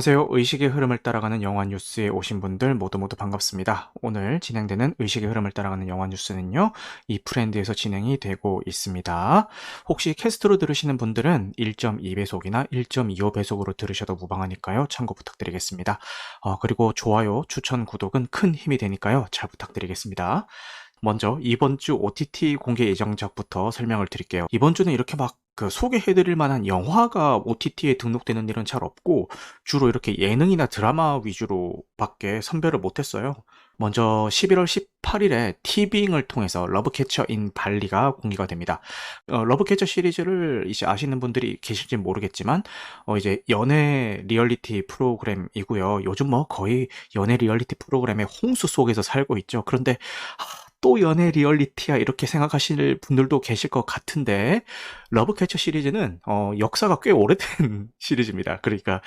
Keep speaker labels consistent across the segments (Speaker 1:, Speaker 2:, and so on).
Speaker 1: 안녕하세요. 의식의 흐름을 따라가는 영화 뉴스에 오신 분들 모두 반갑습니다. 오늘 진행되는 의식의 흐름을 따라가는 영화 뉴스는요, 이 프렌드에서 진행이 되고 있습니다. 혹시 캐스트로 들으시는 분들은 1.2배속이나 1.25배속으로 들으셔도 무방하니까요, 참고 부탁드리겠습니다. 그리고 좋아요, 추천, 구독은 큰 힘이 되니까요, 잘 부탁드리겠습니다. 먼저 이번 주 OTT 공개 예정작부터 설명을 드릴게요. 이번 주는 이렇게 막 소개해드릴 만한 영화가 OTT에 등록되는 일은 잘 없고 주로 이렇게 예능이나 드라마 위주로밖에 선별을 못했어요. 먼저 11월 18일에 티빙을 통해서 러브캐쳐 인 발리가 공개가 됩니다. 러브캐쳐 시리즈를 이제 아시는 분들이 계실지 모르겠지만 이제 연애 리얼리티 프로그램이고요. 요즘 뭐 거의 연애 리얼리티 프로그램의 홍수 속에서 살고 있죠. 그런데 또 연애 리얼리티야 이렇게 생각하실 분들도 계실 것 같은데 러브캐쳐 시리즈는 역사가 꽤 오래된 시리즈입니다. 그러니까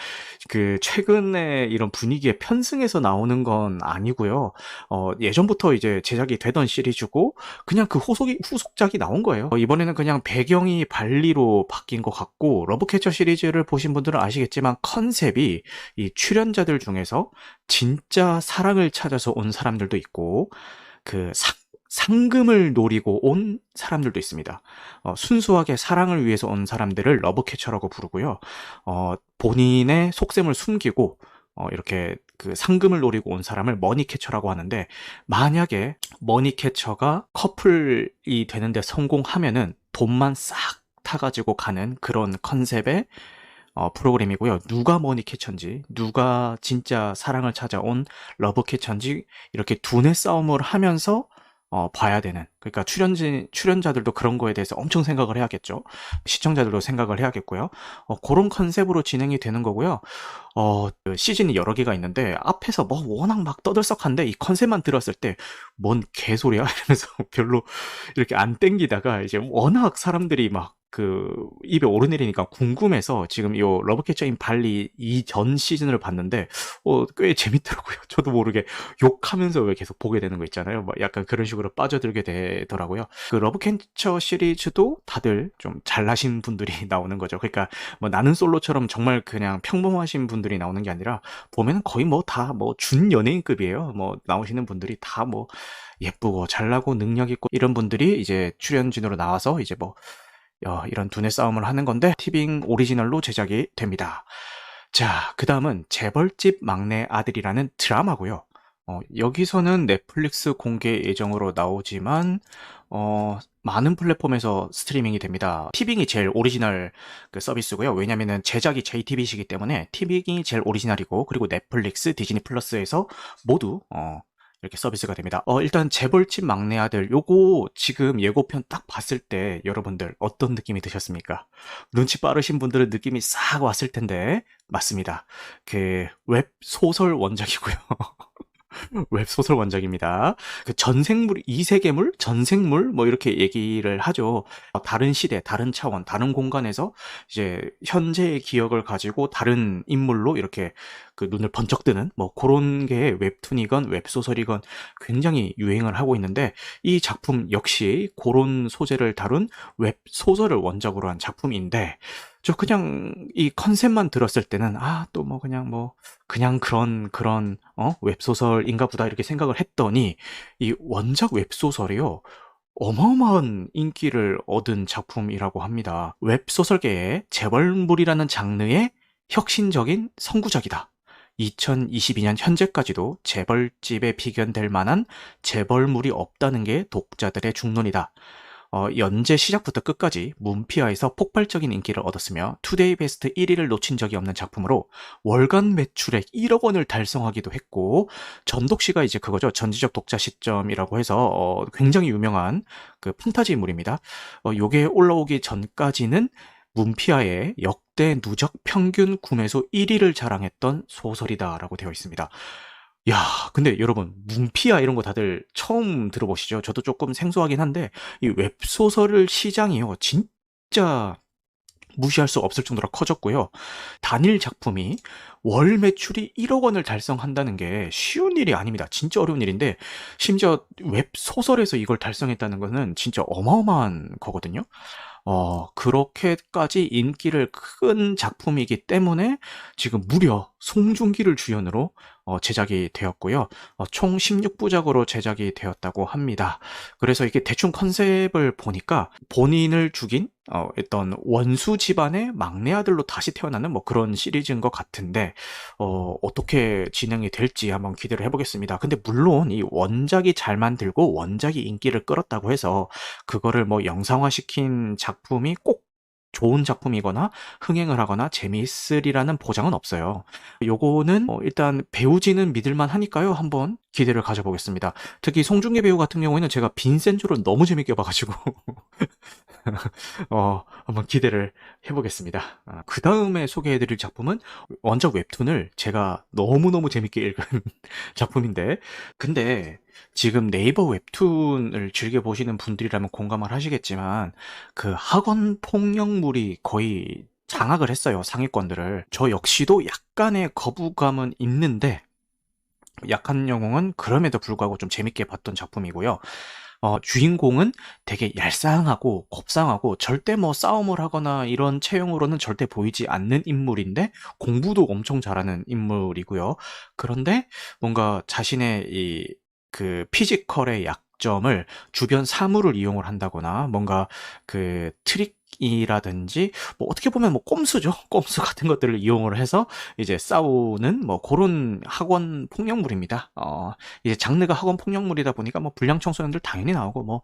Speaker 1: 최근에 이런 분위기에 편승해서 나오는 건 아니고요. 예전부터 이제 제작이 되던 시리즈고 그냥 그 후속작이 나온 거예요. 이번에는 그냥 배경이 발리로 바뀐 것 같고 러브캐쳐 시리즈를 보신 분들은 아시겠지만 컨셉이 이 출연자들 중에서 진짜 사랑을 찾아서 온 사람들도 있고 그 상금을 노리고 온 사람들도 있습니다. 순수하게 사랑을 위해서 온 사람들을 러브캐쳐라고 부르고요. 본인의 속셈을 숨기고 이렇게 그 상금을 노리고 온 사람을 머니캐쳐라고 하는데, 만약에 머니캐쳐가 커플이 되는데 성공하면은 돈만 싹 타가지고 가는 그런 컨셉의 프로그램이고요. 누가 머니캐쳐인지, 누가 진짜 사랑을 찾아온 러브캐쳐인지 이렇게 두뇌 싸움을 하면서 봐야 되는, 그러니까 출연자들도 그런 거에 대해서 엄청 생각을 해야겠죠. 시청자들도 생각을 해야겠고요. 그런 컨셉으로 진행이 되는 거고요. 그 시즌이 여러 개가 있는데 앞에서 뭐 워낙 막 떠들썩한데 이 컨셉만 들었을 때 뭔 개소리야 이러면서 별로 이렇게 안 땡기다가 이제 워낙 사람들이 막 입에 오르내리니까 궁금해서 지금 요 러브캐쳐 인 발리 이전 시즌을 봤는데 꽤 재밌더라고요. 저도 모르게 욕하면서 왜 계속 보게 되는 거 있잖아요. 뭐 약간 그런 식으로 빠져들게 되더라고요. 그 러브캐쳐 시리즈도 다들 좀 잘나신 분들이 나오는 거죠. 그러니까 뭐 나는 솔로처럼 정말 그냥 평범하신 분들이 나오는 게 아니라 보면은 거의 뭐 다 뭐 준 연예인급이에요. 뭐 나오시는 분들이 다 뭐 예쁘고 잘나고 능력 있고 이런 분들이 이제 출연진으로 나와서 이제 뭐 이런 두뇌 싸움을 하는 건데 티빙 오리지널로 제작이 됩니다. 자, 그 다음은 재벌집 막내 아들이라는 드라마고요. 여기서는 넷플릭스 공개 예정으로 나오지만 많은 플랫폼에서 스트리밍이 됩니다. 티빙이 제일 오리지널 서비스고요. 왜냐면은 제작이 JTBC이기 때문에 티빙이 제일 오리지널이고, 그리고 넷플릭스, 디즈니 플러스에서 모두 이렇게 서비스가 됩니다. 일단 재벌집 막내 아들 요거 지금 예고편 딱 봤을 때 여러분들 어떤 느낌이 드셨습니까? 눈치 빠르신 분들은 느낌이 싹 왔을 텐데 맞습니다. 웹소설 원작이고요. 웹소설 원작입니다. 전생물, 이세계물, 전생물 뭐 이렇게 얘기를 하죠. 다른 시대, 다른 차원, 다른 공간에서 이제 현재의 기억을 가지고 다른 인물로 이렇게 눈을 번쩍 뜨는 뭐 그런 게 웹툰이건 웹소설이건 굉장히 유행을 하고 있는데, 이 작품 역시 그런 소재를 다룬 웹소설을 원작으로 한 작품인데, 저 그냥 이 컨셉만 들었을 때는 또 뭐 그냥 그런 웹소설인가 보다 이렇게 생각을 했더니 이 원작 웹소설이요, 어마어마한 인기를 얻은 작품이라고 합니다. 웹소설계의 재벌물이라는 장르의 혁신적인 선구작이다. 2022년 현재까지도 재벌집에 비견될 만한 재벌물이 없다는 게 독자들의 중론이다. 연재 시작부터 끝까지 문피아에서 폭발적인 인기를 얻었으며 투데이 베스트 1위를 놓친 적이 없는 작품으로 월간 매출액 1억 원을 달성하기도 했고, 전독 씨가 이제 그거죠. 전지적 독자 시점이라고 해서 굉장히 유명한 판타지물입니다. 요게 올라오기 전까지는 문피아의 역대 누적 평균 구매수 1위를 자랑했던 소설이다라고 되어 있습니다. 야, 근데 여러분, 문피아 이런 거 다들 처음 들어보시죠? 저도 조금 생소하긴 한데 이 웹소설 시장이요, 진짜 무시할 수 없을 정도로 커졌고요. 단일 작품이 월 매출이 1억 원을 달성한다는 게 쉬운 일이 아닙니다. 진짜 어려운 일인데 심지어 웹소설에서 이걸 달성했다는 거는 진짜 어마어마한 거거든요. 그렇게까지 인기를 큰 작품이기 때문에 지금 무려 송중기를 주연으로 제작이 되었고요. 총 16부작으로 제작이 되었다고 합니다. 그래서 이게 대충 컨셉을 보니까 본인을 죽인 어떤 원수 집안의 막내 아들로 다시 태어나는 뭐 그런 시리즈인 것 같은데 어떻게 진행이 될지 한번 기대를 해보겠습니다. 근데 물론 이 원작이 잘 만들고 원작이 인기를 끌었다고 해서 그거를 뭐 영상화시킨 작품이 꼭 좋은 작품이거나 흥행을 하거나 재미있으리라는 보장은 없어요. 요거는 일단 배우진은 믿을만 하니까요. 한번 기대를 가져보겠습니다. 특히 송중기 배우 같은 경우에는 제가 빈센조를 너무 재밌게 봐가지고 한번 기대를 해보겠습니다. 그 다음에 소개해드릴 작품은 원작 웹툰을 제가 너무너무 재밌게 읽은 작품인데, 근데 지금 네이버 웹툰을 즐겨보시는 분들이라면 공감을 하시겠지만, 그 학원 폭력물이 거의 장악을 했어요, 상위권들을. 저 역시도 약간의 거부감은 있는데, 약한 영웅은 그럼에도 불구하고 좀 재밌게 봤던 작품이고요. 주인공은 되게 얄쌍하고 곱상하고 절대 뭐 싸움을 하거나 이런 체형으로는 절대 보이지 않는 인물인데 공부도 엄청 잘하는 인물이고요. 그런데 뭔가 자신의 그 피지컬의 약점을 주변 사물을 이용을 한다거나 뭔가 그 트릭이라든지 뭐 어떻게 보면 뭐 꼼수죠. 꼼수 같은 것들을 이용을 해서 이제 싸우는 뭐 그런 학원 폭력물입니다. 이제 장르가 학원 폭력물이다 보니까 뭐 불량 청소년들 당연히 나오고 뭐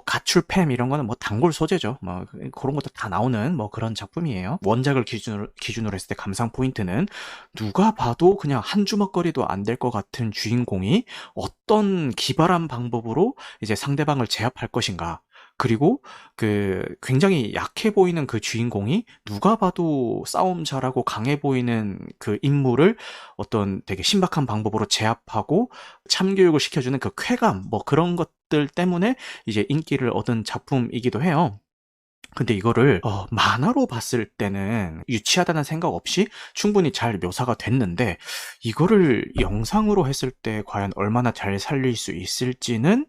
Speaker 1: 가출팸 이런 거는 뭐 단골 소재죠. 뭐 그런 것도 다 나오는 뭐 그런 작품이에요. 원작을 기준으로 했을 때 감상 포인트는 누가 봐도 그냥 한 주먹거리도 안 될 것 같은 주인공이 어떤 기발한 방법으로 이제 상대방을 제압할 것인가. 그리고 그 굉장히 약해 보이는 그 주인공이 누가 봐도 싸움 잘하고 강해 보이는 그 인물을 어떤 되게 신박한 방법으로 제압하고 참교육을 시켜주는 그 쾌감, 뭐 그런 것들 때문에 이제 인기를 얻은 작품이기도 해요. 근데 이거를 만화로 봤을 때는 유치하다는 생각 없이 충분히 잘 묘사가 됐는데 이거를 영상으로 했을 때 과연 얼마나 잘 살릴 수 있을지는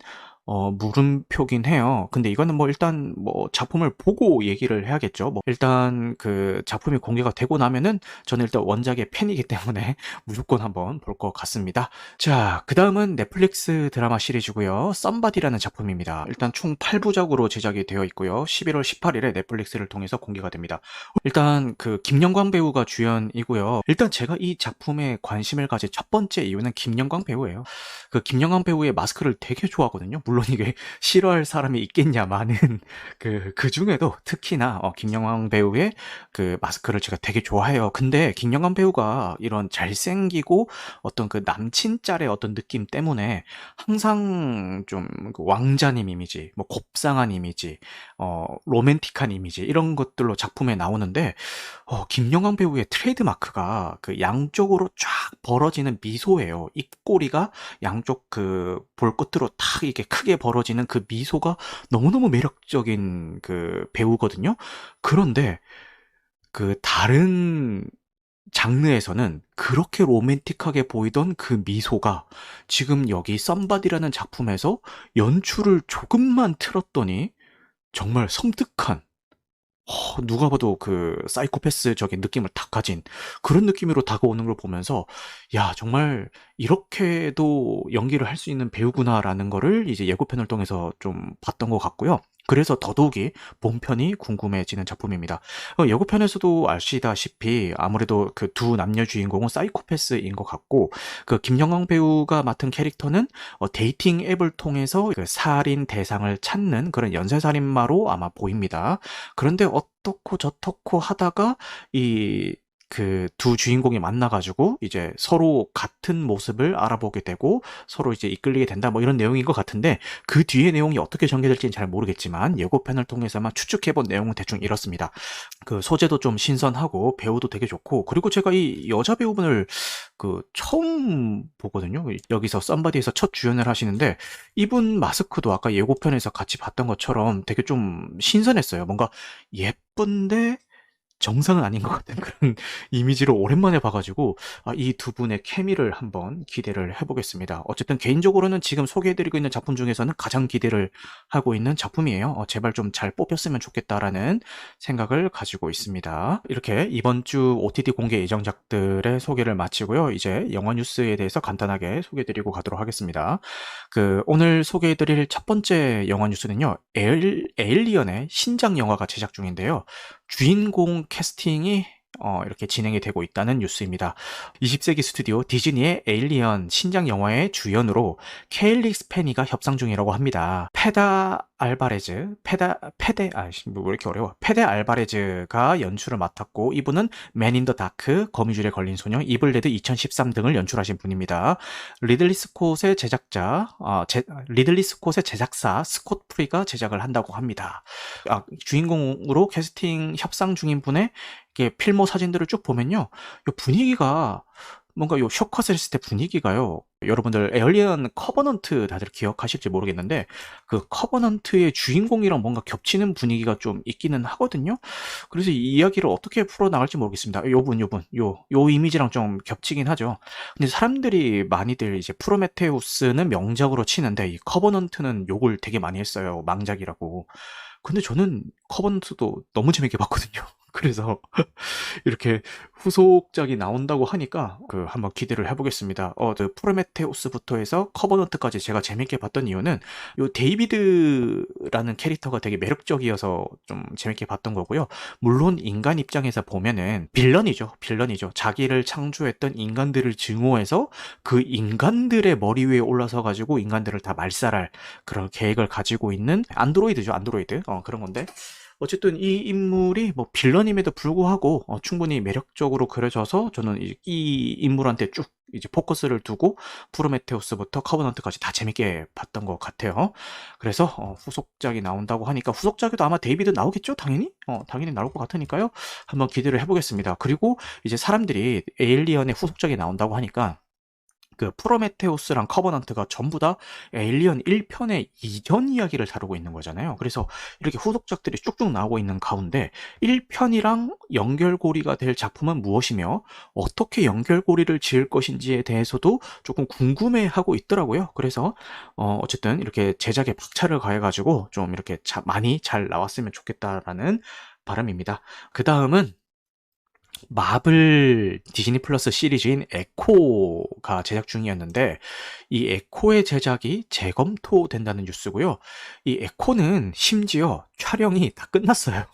Speaker 1: 물음표긴 해요. 근데 이거는 뭐 일단 뭐 작품을 보고 얘기를 해야겠죠. 뭐 일단 그 작품이 공개가 되고 나면은 저는 일단 원작의 팬이기 때문에 무조건 한번 볼 것 같습니다. 자, 그 다음은 넷플릭스 드라마 시리즈고요. 썸바디라는 작품입니다. 일단 총 8부작으로 제작이 되어 있고요. 11월 18일에 넷플릭스를 통해서 공개가 됩니다. 일단 그 김영광 배우가 주연이고요. 일단 제가 이 작품에 관심을 가진 첫 번째 이유는 김영광 배우예요. 그 김영광 배우의 마스크를 되게 좋아하거든요. 물론 이게 싫어할 사람이 있겠냐마는 그 중에도 특히나 김영광 배우의 그 마스크를 제가 되게 좋아해요. 근데 김영광 배우가 이런 잘생기고 어떤 그 남친 짤의 어떤 느낌 때문에 항상 좀그 왕자님 이미지, 뭐 곱상한 이미지, 로맨틱한 이미지 이런 것들로 작품에 나오는데 김영광 배우의 트레이드 마크가 그 양쪽으로 쫙 벌어지는 미소예요. 입꼬리가 양쪽 그 볼끝으로 탁 이렇게 크게 벌어지는 그 미소가 너무너무 매력적인 그 배우거든요. 그런데 그 다른 장르에서는 그렇게 로맨틱하게 보이던 그 미소가 지금 여기 썸바디라는 작품에서 연출을 조금만 틀었더니 정말 섬뜩한 누가 봐도 그 사이코패스적인 느낌을 딱 가진 그런 느낌으로 다가오는 걸 보면서 야, 정말 이렇게도 연기를 할 수 있는 배우구나라는 거를 이제 예고편을 통해서 좀 봤던 것 같고요. 그래서 더더욱이 본편이 궁금해지는 작품입니다. 예고편에서도 아시다시피 아무래도 그 두 남녀 주인공은 사이코패스인 것 같고 그 김영광 배우가 맡은 캐릭터는 데이팅 앱을 통해서 그 살인 대상을 찾는 그런 연쇄살인마로 아마 보입니다. 그런데 어떻고 저떻고 하다가 이 그 두 주인공이 만나가지고 이제 서로 같은 모습을 알아보게 되고 서로 이제 이끌리게 된다 뭐 이런 내용인 것 같은데 그 뒤의 내용이 어떻게 전개될지는 잘 모르겠지만 예고편을 통해서만 추측해본 내용은 대충 이렇습니다. 그 소재도 좀 신선하고 배우도 되게 좋고 그리고 제가 이 여자 배우분을 그 처음 보거든요. 여기서 썸바디에서 첫 주연을 하시는데 이분 마스크도 아까 예고편에서 같이 봤던 것처럼 되게 좀 신선했어요. 뭔가 예쁜데 정상은 아닌 것 같은 그런 이미지를 오랜만에 봐가지고 이 두 분의 케미를 한번 기대를 해보겠습니다. 어쨌든 개인적으로는 지금 소개해드리고 있는 작품 중에서는 가장 기대를 하고 있는 작품이에요. 제발 좀 잘 뽑혔으면 좋겠다라는 생각을 가지고 있습니다. 이렇게 이번 주 OTT 공개 예정작들의 소개를 마치고요. 이제 영화 뉴스에 대해서 간단하게 소개해드리고 가도록 하겠습니다. 오늘 소개해드릴 첫 번째 영화 뉴스는요, 에일리언의 신작 영화가 제작 중인데요. 주인공 캐스팅이 이렇게 진행이 되고 있다는 뉴스입니다. 20세기 스튜디오 디즈니의 에일리언 신작 영화의 주연으로 케일리 스페니가 협상 중이라고 합니다. 왜 이렇게 어려워? 페데 알바레즈가 연출을 맡았고, 이분은 맨 인 더 다크, 거미줄에 걸린 소녀, 이블레드 2013 등을 연출하신 분입니다. 리들리 스콧의 제작사 스콧 프리가 제작을 한다고 합니다. 주인공으로 캐스팅 협상 중인 분의 이게 필모 사진들을 쭉 보면요, 요 분위기가 뭔가 요 숏컷을 했을 때 분위기가요. 여러분들 에얼리언 커버넌트 다들 기억하실지 모르겠는데 그 커버넌트의 주인공이랑 뭔가 겹치는 분위기가 좀 있기는 하거든요. 그래서 이 이야기를 어떻게 풀어나갈지 모르겠습니다. 요 이미지랑 좀 겹치긴 하죠. 근데 사람들이 많이들 이제 프로메테우스는 명작으로 치는데 이 커버넌트는 욕을 되게 많이 했어요. 망작이라고. 근데 저는 커버넌트도 너무 재밌게 봤거든요. 그래서 이렇게 후속작이 나온다고 하니까 한번 기대를 해보겠습니다. 프로메테우스부터 해서 커버넌트까지 제가 재밌게 봤던 이유는 요 데이비드라는 캐릭터가 되게 매력적이어서 좀 재밌게 봤던 거고요. 물론 인간 입장에서 보면은 빌런이죠. 자기를 창조했던 인간들을 증오해서 그 인간들의 머리 위에 올라서 가지고 인간들을 다 말살할 그런 계획을 가지고 있는 안드로이드죠. 그런 건데, 어쨌든 이 인물이 뭐 빌런임에도 불구하고 충분히 매력적으로 그려져서 저는 이 인물한테 쭉 이제 포커스를 두고 프로메테우스부터 커버넌트까지 다 재밌게 봤던 것 같아요. 그래서 후속작이 나온다고 하니까, 후속작에도 아마 데이비드 나오겠죠? 당연히 나올 것 같으니까요. 한번 기대를 해보겠습니다. 그리고 이제 사람들이 에일리언의 후속작이 나온다고 하니까 프로메테우스랑 커버넌트가 전부 다 에일리언 1편의 이전 이야기를 다루고 있는 거잖아요. 그래서 이렇게 후속작들이 쭉쭉 나오고 있는 가운데 1편이랑 연결고리가 될 작품은 무엇이며 어떻게 연결고리를 지을 것인지에 대해서도 조금 궁금해하고 있더라고요. 그래서 어쨌든 이렇게 제작에 박차를 가해가지고 좀 이렇게 많이 잘 나왔으면 좋겠다라는 바람입니다. 그 다음은 마블 디즈니 플러스 시리즈인 에코가 제작 중이었는데, 이 에코의 제작이 재검토된다는 뉴스고요. 이 에코는 심지어 촬영이 다 끝났어요.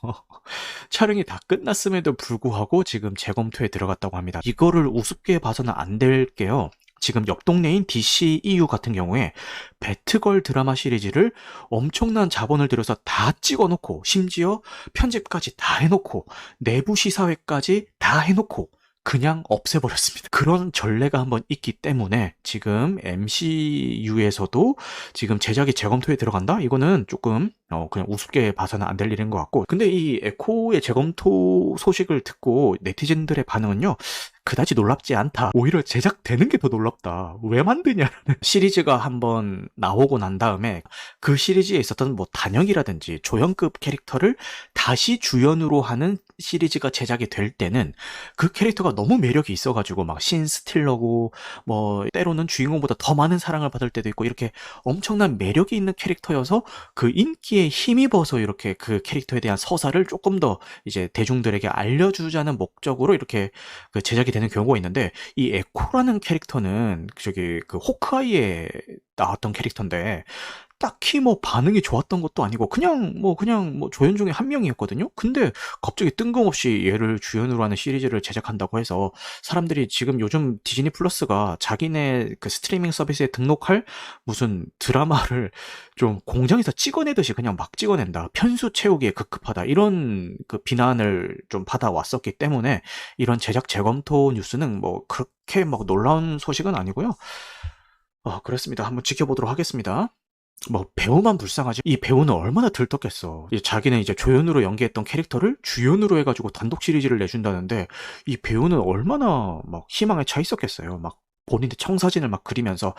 Speaker 1: 촬영이 다 끝났음에도 불구하고 지금 재검토에 들어갔다고 합니다. 이거를 우습게 봐서는 안 될 게요, 지금 옆 동네인 DCEU 같은 경우에 배트걸 드라마 시리즈를 엄청난 자본을 들여서 다 찍어놓고, 심지어 편집까지 다 해놓고, 내부 시사회까지 다 해놓고 그냥 없애버렸습니다. 그런 전례가 한번 있기 때문에 지금 MCU에서도 지금 제작이 재검토에 들어간다? 이거는 조금 그냥 우습게 봐서는 안 될 일인 것 같고, 근데 이 에코의 재검토 소식을 듣고 네티즌들의 반응은요, 그다지 놀랍지 않다. 오히려 제작되는 게 더 놀랍다. 왜 만드냐라는 시리즈가 한번 나오고 난 다음에 그 시리즈에 있었던 뭐 단역이라든지 조연급 캐릭터를 다시 주연으로 하는 시리즈가 제작이 될 때는 그 캐릭터가 너무 매력이 있어가지고 막 신스틸러고 뭐 때로는 주인공보다 더 많은 사랑을 받을 때도 있고, 이렇게 엄청난 매력이 있는 캐릭터여서 그 인기에 힘입어서 이렇게 그 캐릭터에 대한 서사를 조금 더 이제 대중들에게 알려주자는 목적으로 이렇게 제작이 되는 경우가 있는데, 이 에코라는 캐릭터는 호크아이에 나왔던 캐릭터인데 딱히 뭐 반응이 좋았던 것도 아니고 그냥 조연 중에 한 명이었거든요. 근데 갑자기 뜬금없이 얘를 주연으로 하는 시리즈를 제작한다고 해서 사람들이 지금 요즘 디즈니 플러스가 자기네 스트리밍 서비스에 등록할 무슨 드라마를 좀 공장에서 찍어내듯이 그냥 막 찍어낸다, 편수 채우기에 급급하다, 이런 비난을 좀 받아왔었기 때문에 이런 제작 재검토 뉴스는 뭐 그렇게 막 놀라운 소식은 아니고요. 그렇습니다. 한번 지켜보도록 하겠습니다. 뭐 배우만 불쌍하지 이 배우는 얼마나 들떴겠어. 자기는 이제 조연으로 연기했던 캐릭터를 주연으로 해가지고 단독 시리즈를 내준다는데 이 배우는 얼마나 막 희망에 차 있었겠어요. 막 본인의 청사진을 막 그리면서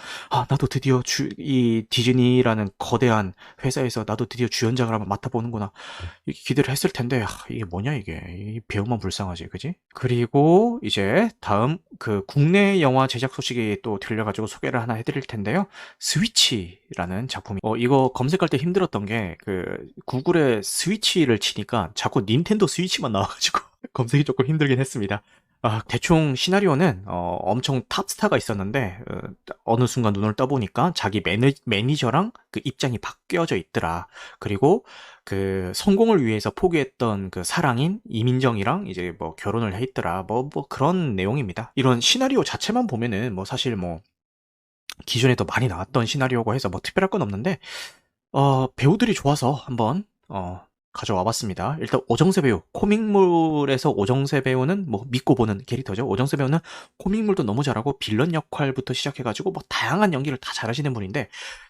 Speaker 1: 나도 드디어 이 디즈니라는 거대한 회사에서 나도 드디어 주연작을 한번 맡아보는구나. 이렇게 기대를 했을 텐데 이게 뭐냐 이게. 이 배우만 불쌍하지, 그지? 그리고 이제 다음 그 국내 영화 제작 소식이 또 들려가지고 소개를 하나 해드릴 텐데요. 스위치라는 작품이 이거 검색할 때 힘들었던 게 그 구글에 스위치를 치니까 자꾸 닌텐도 스위치만 나와가지고 검색이 조금 힘들긴 했습니다. 대충 시나리오는 엄청 탑스타가 있었는데 어느 순간 눈을 떠보니까 자기 매니저랑 그 입장이 바뀌어져 있더라. 그리고 그 성공을 위해서 포기했던 그 사랑인 이민정이랑 이제 뭐 결혼을 해 있더라. 뭐 그런 내용입니다. 이런 시나리오 자체만 보면은 뭐 사실 뭐 기존에도 많이 나왔던 시나리오고 해서 뭐 특별할 건 없는데 배우들이 좋아서 한번 가져와 봤습니다. 일단 오정세 배우, 코믹물에서 오정세 배우는 뭐 믿고 보는 캐릭터죠. 오정세 배우는 코믹물도 너무 잘하고 빌런 역할부터 시작해가지고 뭐 다양한 연기를 다 잘하시는 분인데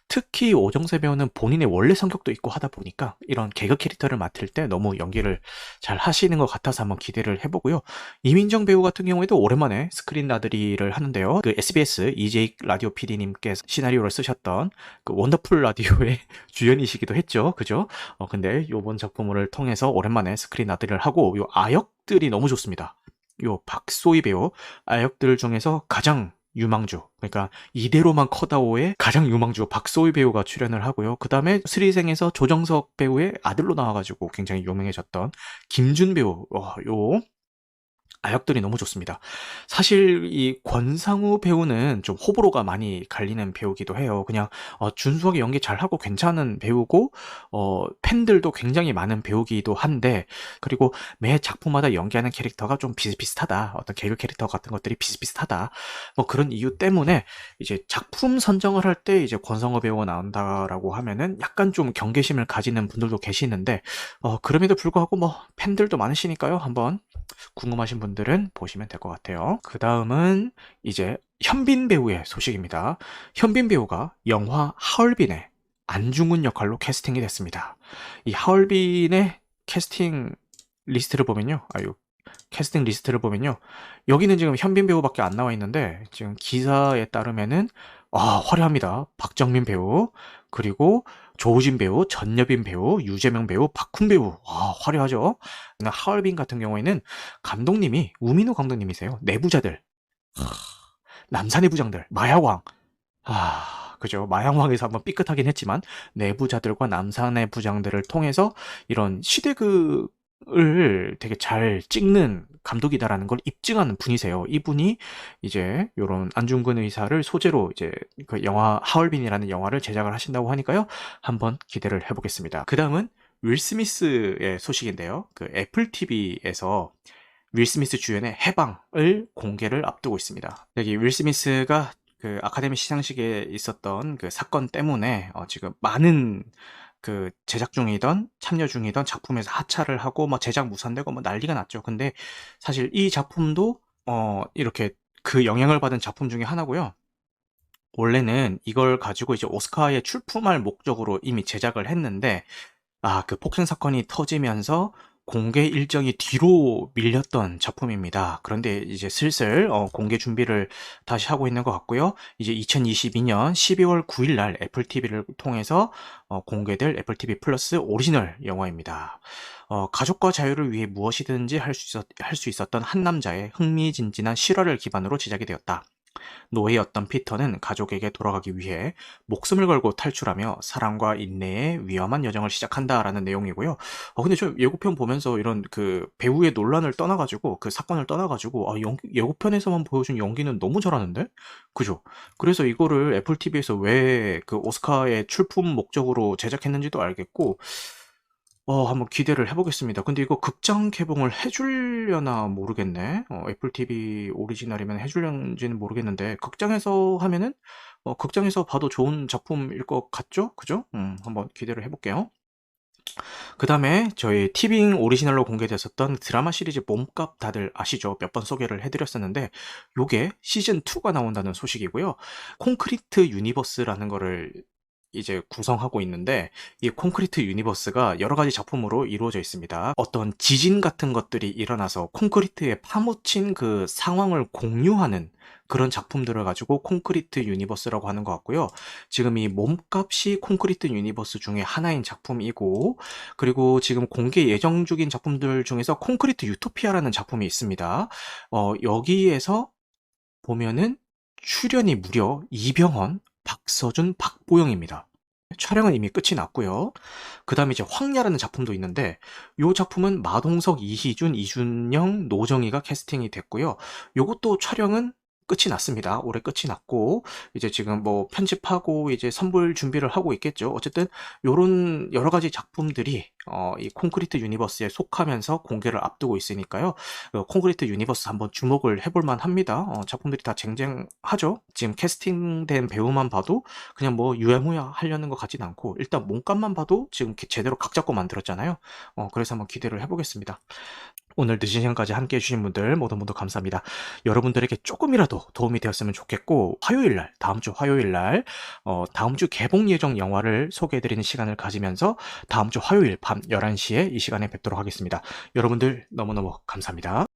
Speaker 1: 특히 오정세 배우는 본인의 원래 성격도 있고 하다 보니까 이런 개그 캐릭터를 맡을 때 너무 연기를 잘 하시는 것 같아서 한번 기대를 해보고요. 이민정 배우 같은 경우에도 오랜만에 스크린 나들이를 하는데요. 그 SBS EJ 라디오 PD님께서 시나리오를 쓰셨던 그 원더풀 라디오의 주연이시기도 했죠. 그죠? 근데 요번 작품을 통해서 오랜만에 스크린 나들이를 하고 요 아역들이 너무 좋습니다. 요 박소희 배우 아역들 중에서 가장 유망주, 그러니까 이대로만 커다오의 가장 유망주 박소희 배우가 출연을 하고요. 그 다음에 스리생에서 조정석 배우의 아들로 나와가지고 굉장히 유명해졌던 김준 배우, 요 아역들이 너무 좋습니다. 사실 이 권상우 배우는 좀 호불호가 많이 갈리는 배우기도 해요. 그냥 준수하게 연기 잘하고 괜찮은 배우고 팬들도 굉장히 많은 배우기도 한데 그리고 매 작품마다 연기하는 캐릭터가 좀 비슷비슷하다. 어떤 개그 캐릭터 같은 것들이 비슷비슷하다. 뭐 그런 이유 때문에 이제 작품 선정을 할 때 이제 권상우 배우가 나온다라고 하면은 약간 좀 경계심을 가지는 분들도 계시는데 그럼에도 불구하고 뭐 팬들도 많으시니까요. 한번 궁금하신 분들은 보시면 될 것 같아요. 그 다음은 이제 현빈 배우의 소식입니다. 현빈 배우가 영화 하얼빈의 안중근 역할로 캐스팅이 됐습니다. 이 하얼빈의 캐스팅 리스트를 보면요. 캐스팅 리스트를 보면요. 여기는 지금 현빈 배우밖에 안 나와 있는데 지금 기사에 따르면은 화려합니다. 박정민 배우, 그리고 조우진 배우, 전여빈 배우, 유재명 배우, 박훈 배우. 화려하죠? 하얼빈 같은 경우에는 감독님이 우민우 감독님이세요. 내부자들, 남산의 부장들, 마야왕. 그죠. 마양왕에서 한번 삐끗하긴 했지만 내부자들과 남산의 부장들을 통해서 이런 시대극을 되게 잘 찍는 감독이다라는 걸 입증하는 분이세요. 이분이 이제 요런 안중근 의사를 소재로 이제 그 영화 하얼빈이라는 영화를 제작을 하신다고 하니까요. 한번 기대를 해보겠습니다. 그 다음은 윌 스미스의 소식인데요. 그 애플 TV에서 윌 스미스 주연의 해방을 공개를 앞두고 있습니다. 여기 윌 스미스가 그 아카데미 시상식에 있었던 그 사건 때문에 지금 많은 그 제작 중이던 참여 중이던 작품에서 하차를 하고 뭐 제작 무산되고 뭐 난리가 났죠. 근데 사실 이 작품도 이렇게 그 영향을 받은 작품 중에 하나고요. 원래는 이걸 가지고 이제 오스카에 출품할 목적으로 이미 제작을 했는데 그 폭행 사건이 터지면서 공개 일정이 뒤로 밀렸던 작품입니다. 그런데 이제 슬슬 공개 준비를 다시 하고 있는 것 같고요. 이제 2022년 12월 9일 날 애플 TV를 통해서 공개될 애플 TV 플러스 오리지널 영화입니다. 가족과 자유를 위해 무엇이든지 할 수 있었던 한 남자의 흥미진진한 실화를 기반으로 제작이 되었다. 노예였던 피터는 가족에게 돌아가기 위해 목숨을 걸고 탈출하며 사랑과 인내의 위험한 여정을 시작한다라는 내용이고요. 근데 저 예고편 보면서 이런 그 배우의 논란을 떠나가지고 그 사건을 떠나가지고 예고편에서만 보여준 연기는 너무 잘하는데? 그죠? 그래서 이거를 애플 TV에서 왜 그 오스카의 출품 목적으로 제작했는지도 알겠고 한번 기대를 해보겠습니다. 근데 이거 극장 개봉을 해주려나 모르겠네. 애플 TV 오리지널이면 해주려는지는 모르겠는데, 극장에서 하면은, 극장에서 봐도 좋은 작품일 것 같죠? 그죠? 한번 기대를 해볼게요. 그 다음에 저희 티빙 오리지널로 공개됐었던 드라마 시리즈 몸값 다들 아시죠? 몇 번 소개를 해드렸었는데, 요게 시즌2가 나온다는 소식이고요. 콘크리트 유니버스라는 거를 이제 구성하고 있는데 이 콘크리트 유니버스가 여러 가지 작품으로 이루어져 있습니다. 어떤 지진 같은 것들이 일어나서 콘크리트에 파묻힌 그 상황을 공유하는 그런 작품들을 가지고 콘크리트 유니버스라고 하는 것 같고요. 지금 이 몸값이 콘크리트 유니버스 중에 하나인 작품이고, 그리고 지금 공개 예정 중인 작품들 중에서 콘크리트 유토피아라는 작품이 있습니다. 여기에서 보면은 출연이 무려 이병헌, 박서준, 박보영입니다. 촬영은 이미 끝이 났고요. 그 다음에 이제 황야라는 작품도 있는데, 요 작품은 마동석, 이희준, 이준영, 노정희가 캐스팅이 됐고요. 요것도 촬영은 끝이 났습니다. 올해 끝이 났고, 이제 지금 뭐 편집하고 이제 선보일 준비를 하고 있겠죠. 어쨌든 요런 여러 가지 작품들이 이 콘크리트 유니버스에 속하면서 공개를 앞두고 있으니까요. 콘크리트 유니버스 한번 주목을 해볼 만합니다. 작품들이 다 쟁쟁하죠. 지금 캐스팅된 배우만 봐도 그냥 뭐 유야무야 하려는 것 같진 않고, 일단 몸값만 봐도 지금 제대로 각 잡고 만들었잖아요. 그래서 한번 기대를 해보겠습니다. 오늘 늦은 시간까지 함께 해주신 분들 모두 모두 감사합니다. 여러분들에게 조금이라도 도움이 되었으면 좋겠고, 화요일날, 다음 주 화요일날, 다음 주 개봉 예정 영화를 소개해드리는 시간을 가지면서 다음 주 화요일 밤 11시에 이 시간에 뵙도록 하겠습니다. 여러분들 너무너무 감사합니다.